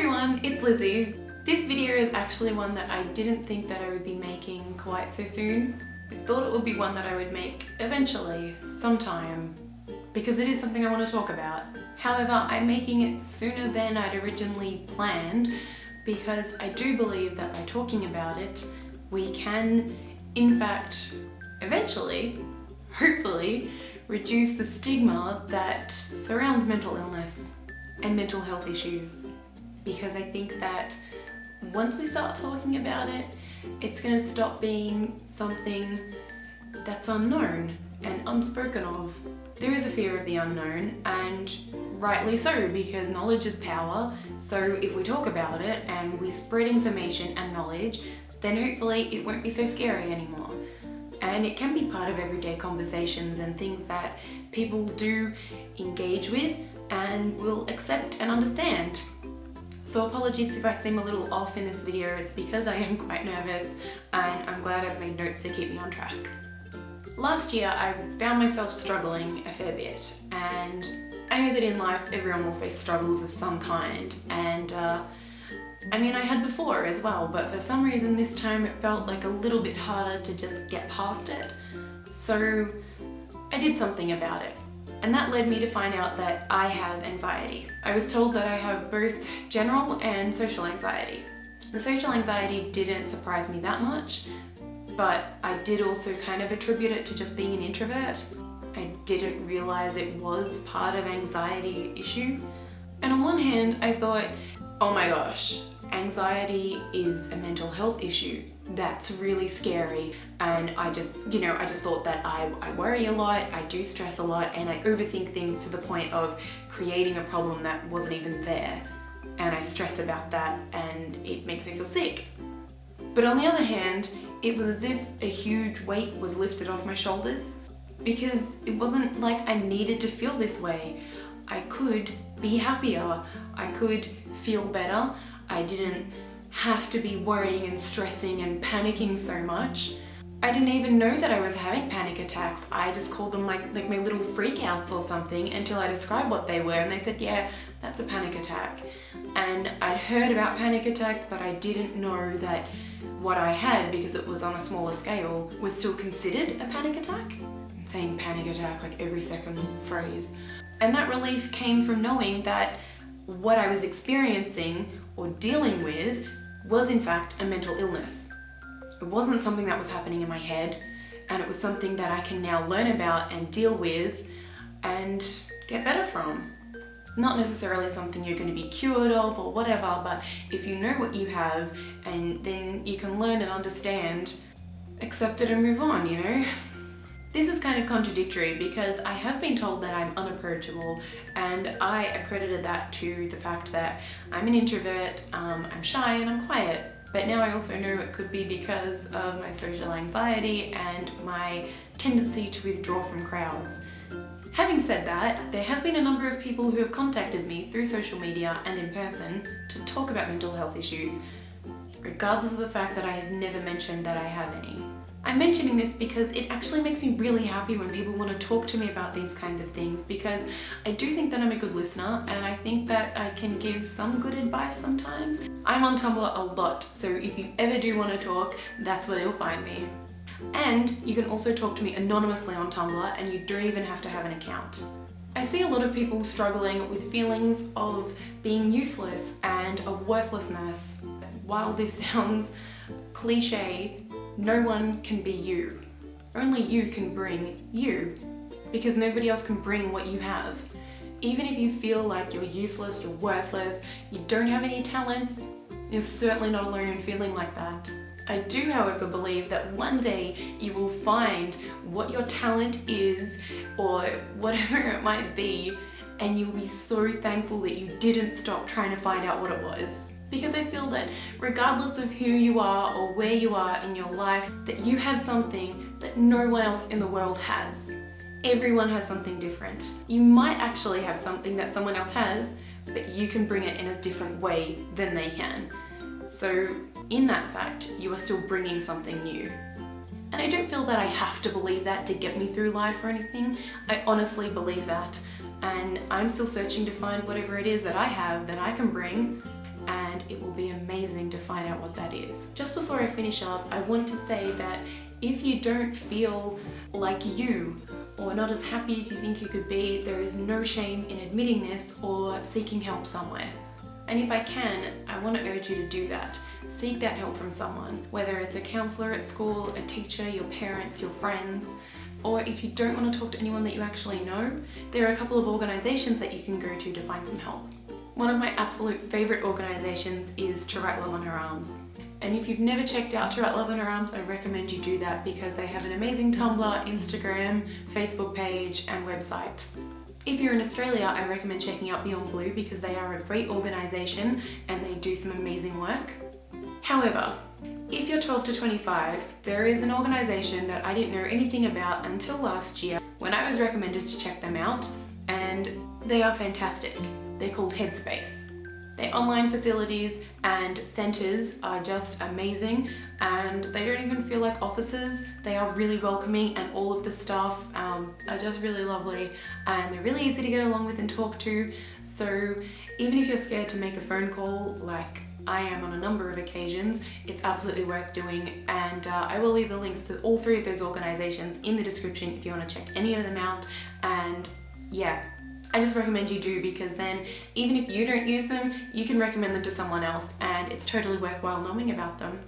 everyone, it's Lizzie. This video is actually one that I didn't think that I would be making quite so soon. I thought it would be one that I would make eventually, sometime, because it is something I want to talk about. However, I'm making it sooner than I'd originally planned because I do believe that by talking about it, we can, in fact, eventually, hopefully, reduce the stigma that surrounds mental illness and mental health issues. Because I think that once we start talking about it, it's going to stop being something that's unknown and unspoken of. There is a fear of the unknown, and rightly so, because knowledge is power. So if we talk about it and we spread information and knowledge, then hopefully it won't be so scary anymore. And it can be part of everyday conversations and things that people do engage with and will accept and understand. So apologies if I seem a little off in this video, it's because I am quite nervous and I'm glad I've made notes to keep me on track. Last year I found myself struggling a fair bit, and I know that in life everyone will face struggles of some kind, and I had before as well, but for some reason this time it felt like a little bit harder to just get past it. So I did something about it. And that led me to find out that I have anxiety. I was told that I have both general and social anxiety. The social anxiety didn't surprise me that much, but I did also kind of attribute it to just being an introvert. I didn't realize it was part of anxiety issue. And on one hand, I thought, oh my gosh, anxiety is a mental health issue. That's really scary. And I just thought that I worry a lot, I do stress a lot, and I overthink things to the point of creating a problem that wasn't even there. And I stress about that and it makes me feel sick. But on the other hand, it was as if a huge weight was lifted off my shoulders, because it wasn't like I needed to feel this way. I could be happier, I could feel better. I didn't have to be worrying and stressing and panicking so much. I didn't even know that I was having panic attacks. I just called them like my little freakouts or something until I described what they were, and they said, yeah, that's a panic attack. And I'd heard about panic attacks, but I didn't know that what I had, because it was on a smaller scale, was still considered a panic attack. I'm saying panic attack like every second phrase. And that relief came from knowing that what I was experiencing or dealing with was in fact a mental illness. It wasn't something that was happening in my head, and it was something that I can now learn about and deal with and get better from. Not necessarily something you're going to be cured of or whatever, but if you know what you have, and then you can learn and understand, accept it and move on, you know? This is kind of contradictory because I have been told that I'm unapproachable, and I accredited that to the fact that I'm an introvert, I'm shy and I'm quiet. But now I also know it could be because of my social anxiety and my tendency to withdraw from crowds. Having said that, there have been a number of people who have contacted me through social media and in person to talk about mental health issues, regardless of the fact that I have never mentioned that I have any. I'm mentioning this because it actually makes me really happy when people want to talk to me about these kinds of things, because I do think that I'm a good listener, and I think that I can give some good advice sometimes. I'm on Tumblr a lot, so if you ever do want to talk, that's where you'll find me. And you can also talk to me anonymously on Tumblr, and you don't even have to have an account. I see a lot of people struggling with feelings of being useless and of worthlessness. While this sounds cliche, no one can be you. Only you can bring you, because nobody else can bring what you have. Even if you feel like you're useless, you're worthless, you don't have any talents, you're certainly not alone in feeling like that. I do, however, believe that one day you will find what your talent is, or whatever it might be, and you'll be so thankful that you didn't stop trying to find out what it was. Because I feel that regardless of who you are or where you are in your life, that you have something that no one else in the world has. Everyone has something different. You might actually have something that someone else has, but you can bring it in a different way than they can. So in that fact, you are still bringing something new. And I don't feel that I have to believe that to get me through life or anything. I honestly believe that. And I'm still searching to find whatever it is that I have that I can bring. and it will be amazing to find out what that is. Just before I finish up, I want to say that if you don't feel like you or not as happy as you think you could be, there is no shame in admitting this or seeking help somewhere. And if I can, I want to urge you to do that. Seek that help from someone, whether it's a counsellor at school, a teacher, your parents, your friends, or if you don't want to talk to anyone that you actually know, there are a couple of organisations that you can go to find some help. One of my absolute favourite organisations is To Write Love on Her Arms. And if you've never checked out To Write Love on Her Arms, I recommend you do that because they have an amazing Tumblr, Instagram, Facebook page and website. If you're in Australia, I recommend checking out Beyond Blue because they are a great organisation and they do some amazing work. However, if you're 12 to 25, there is an organisation that I didn't know anything about until last year when I was recommended to check them out, and they are fantastic. They're called Headspace. Their online facilities and centres are just amazing, and they don't even feel like offices. They are really welcoming, and all of the staff are just really lovely, and they're really easy to get along with and talk to. So even if you're scared to make a phone call, like I am on a number of occasions, it's absolutely worth doing, and I will leave the links to all three of those organisations in the description if you want to check any of them out. And yeah, I just recommend you do, because then even if you don't use them, you can recommend them to someone else, and it's totally worthwhile knowing about them.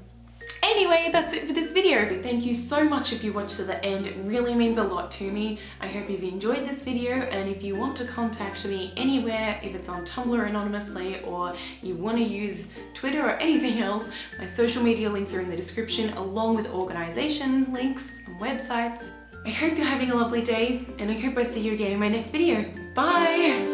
Anyway, that's it for this video, but thank you so much if you watched to the end. It really means a lot to me. I hope you've enjoyed this video, and if you want to contact me anywhere, if it's on Tumblr anonymously or you want to use Twitter or anything else, my social media links are in the description along with organisation links and websites. I hope you're having a lovely day, and I hope I see you again in my next video. Bye!